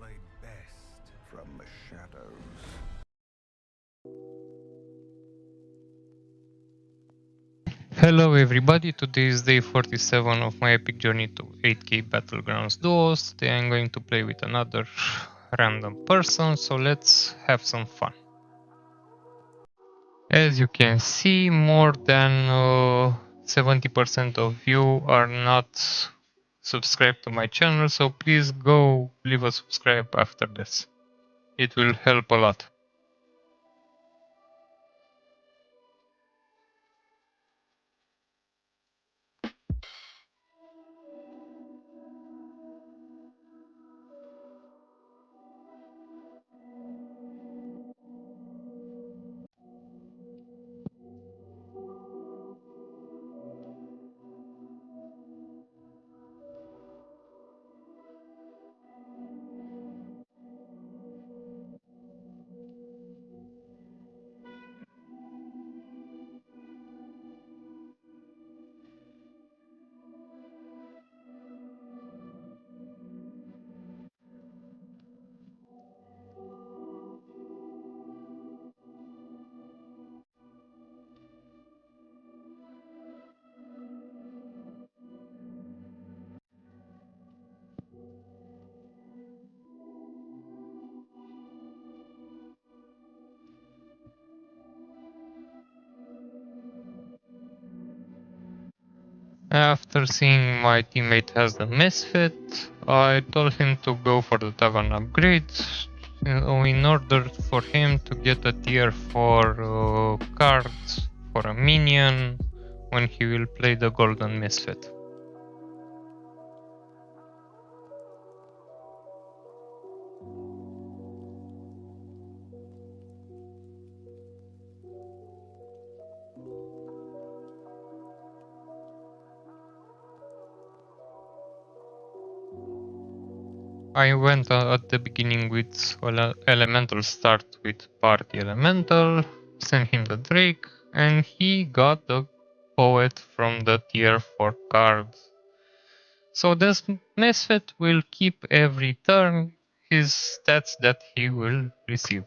played best from the shadows. Hello everybody, today is day 47 of my epic journey to 8k Battlegrounds DUOS. Today I'm going to play with another random person, so let's have some fun. As you can see, more than 70% of you are not subscribed to my channel, so please go leave a subscribe after this. It will help a lot. After seeing my teammate has the misfit, I told him to go for the tavern upgrade in order for him to get a tier 4 cards for a minion when he will play the golden misfit. I went at the beginning with elemental start with party elemental, sent him the drake, and he got the poet from the tier 4 card. So this misfit will keep every turn his stats that he will receive.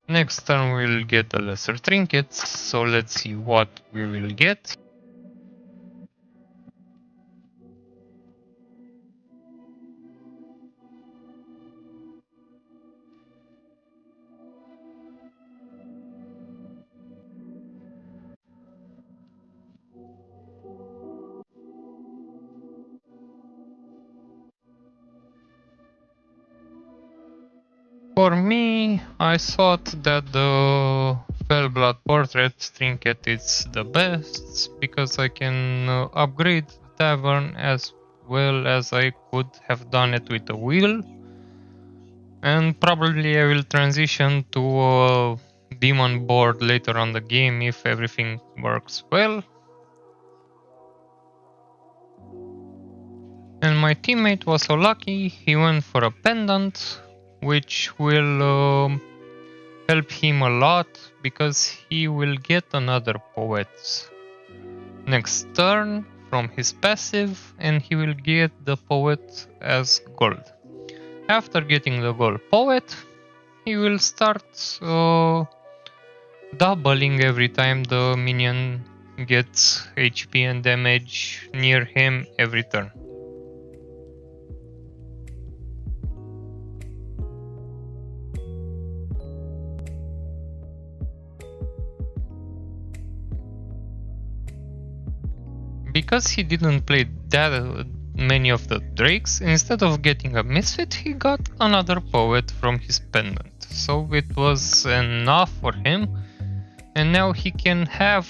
Next turn we'll get a lesser trinket, so let's see what we will get. For me, I thought that the Fellblood Portrait trinket is the best, because I can upgrade the tavern as well as I could have done it with the wheel. And probably I will transition to a demon board later on the game if everything works well. And my teammate was so lucky, he went for a pendant, which will help him a lot because he will get another poet next turn from his passive, and he will get the poet as gold. After getting the gold poet, he will start doubling every time the minion gets HP and damage near him every turn. because he didn't play that many of the drakes, instead of getting a misfit, he got another poet from his pendant. So it was enough for him, and now he can have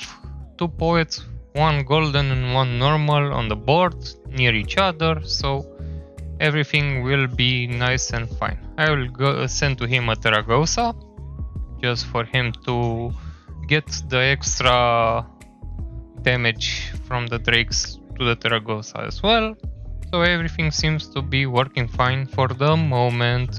two poets, one golden and one normal on the board near each other, so everything will be nice and fine. I will go send to him a Terragosa just for him to get the extra damage from the drakes to the Terragosa as well. So everything seems to be working fine for the moment.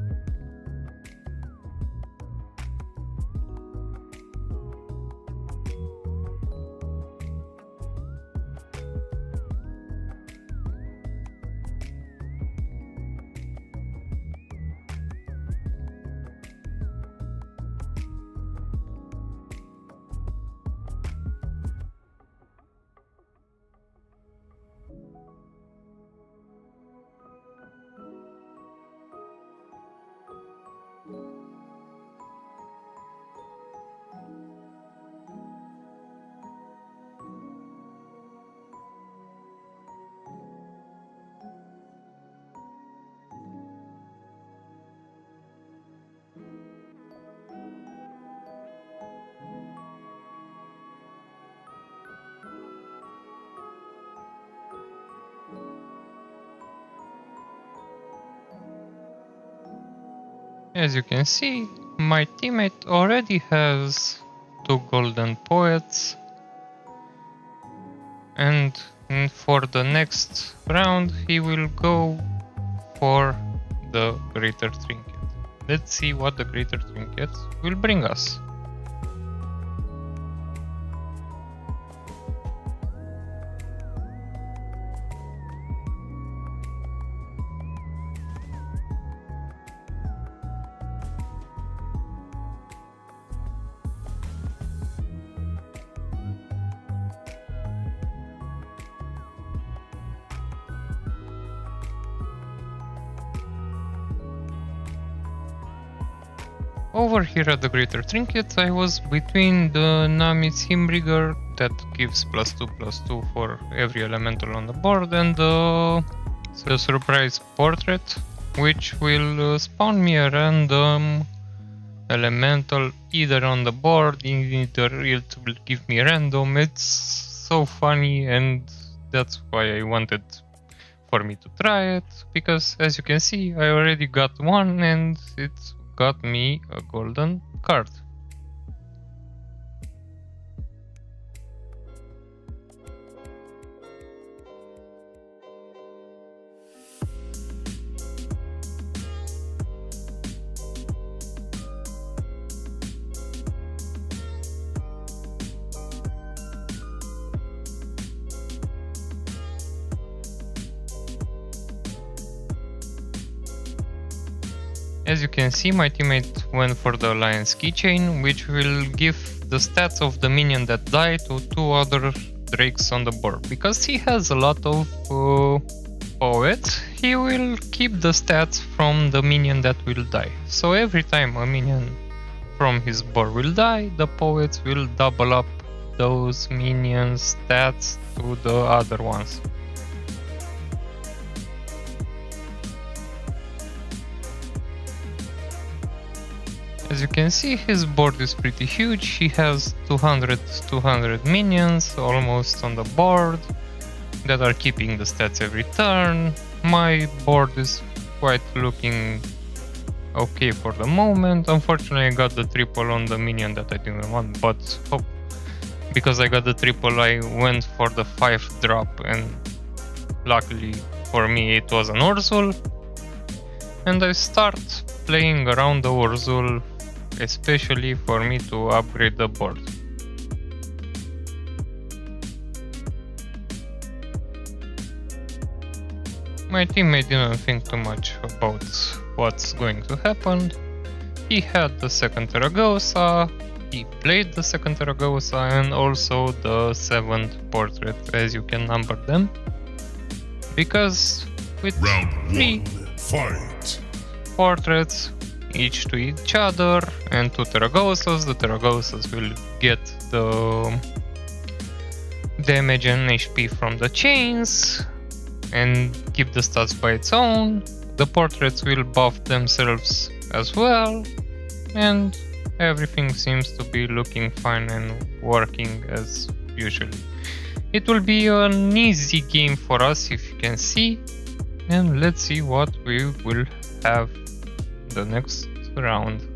As you can see, my teammate already has two golden poets, and for the next round he will go for the greater trinket. Let's see what the greater trinket will bring us. Over here at the Greater Trinket, I was between the Nami's Himbrigger that gives +2/+2 for every elemental on the board, and the surprise portrait, which will spawn me a random elemental either on the board, either it will give me random. It's so funny, and that's why I wanted for me to try it, because as you can see, I already got one and it's got me a golden card. As you can see, my teammate went for the Alliance keychain, which will give the stats of the minion that died to two other drakes on the board. Because he has a lot of poets, he will keep the stats from the minion that will die. So every time a minion from his board will die, the poets will double up those minions' stats to the other ones. As you can see, his board is pretty huge. He has 200 minions almost on the board that are keeping the stats every turn. My board is quite looking okay for the moment. Unfortunately, I got the triple on the minion that I didn't want, but because I got the triple, I went for the 5-drop, and luckily for me it was an Urzul. And I start playing around the Urzul, especially for me to upgrade the board. My teammate didn't think too much about what's going to happen. He had the second Terragosa, he played the second Terragosa, and also the 7th portrait, as you can number them. Because with Round 3 1, fight! portraits, each to each other, and 2 Terragosas, the Terragosas will get damage and HP from the chains and keep the stats by its own. The portraits will buff themselves as well, and everything seems to be looking fine and working as usual. It will be an easy game for us, if you can see, and let's see what we will have the next round.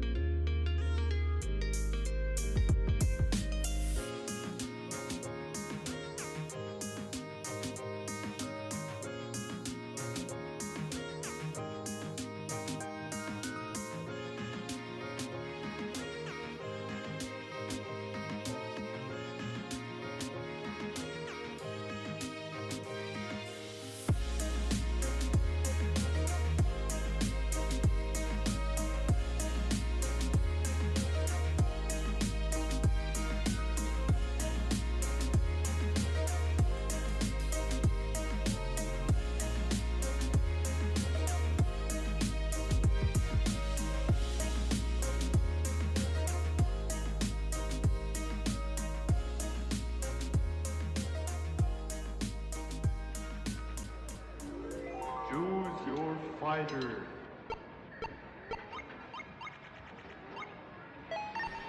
Choose your fighter.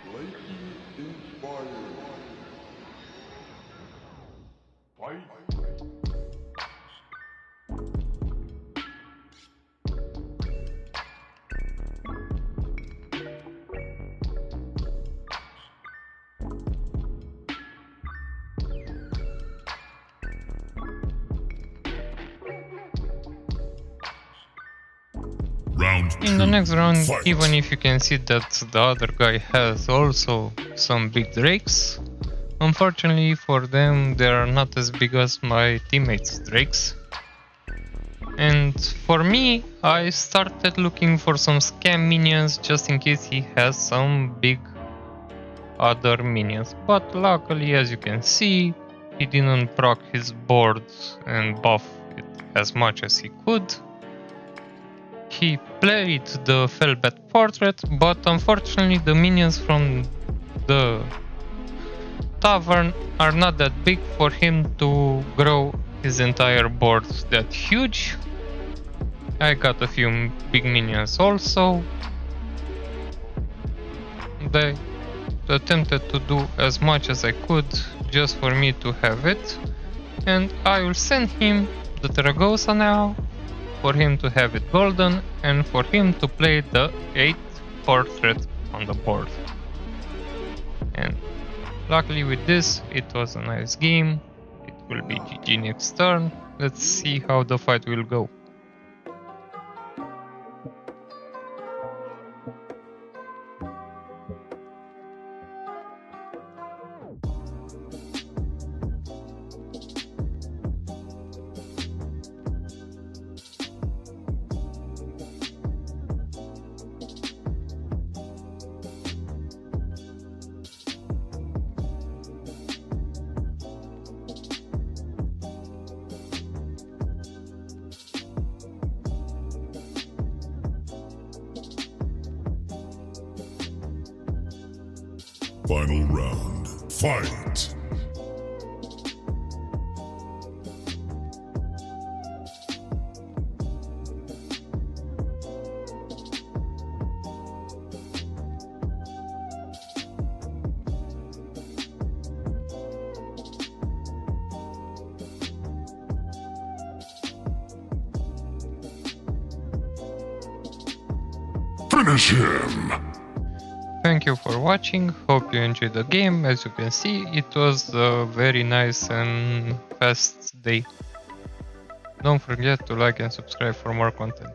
Lightning inspired. Fight. In the next round, even if you can see that the other guy has also some big drakes, unfortunately for them they are not as big as my teammates' drakes. And for me, I started looking for some scam minions just in case he has some big other minions. But luckily, as you can see, he didn't proc his board and buff it as much as he could. He played the Felbat portrait, but unfortunately the minions from the tavern are not that big for him to grow his entire board that huge. I got a few big minions also. They attempted to do as much as I could just for me to have it, and I will send him the Terragosa now, for him to have it golden and for him to play the 8th portrait on the board. And luckily with this, it was a nice game. It will be GG next turn. Let's see how the fight will go. Final round. Fight! Finish him! Thank you for watching, hope you enjoyed the game. As you can see, it was a very nice and fast day. Don't forget to like and subscribe for more content.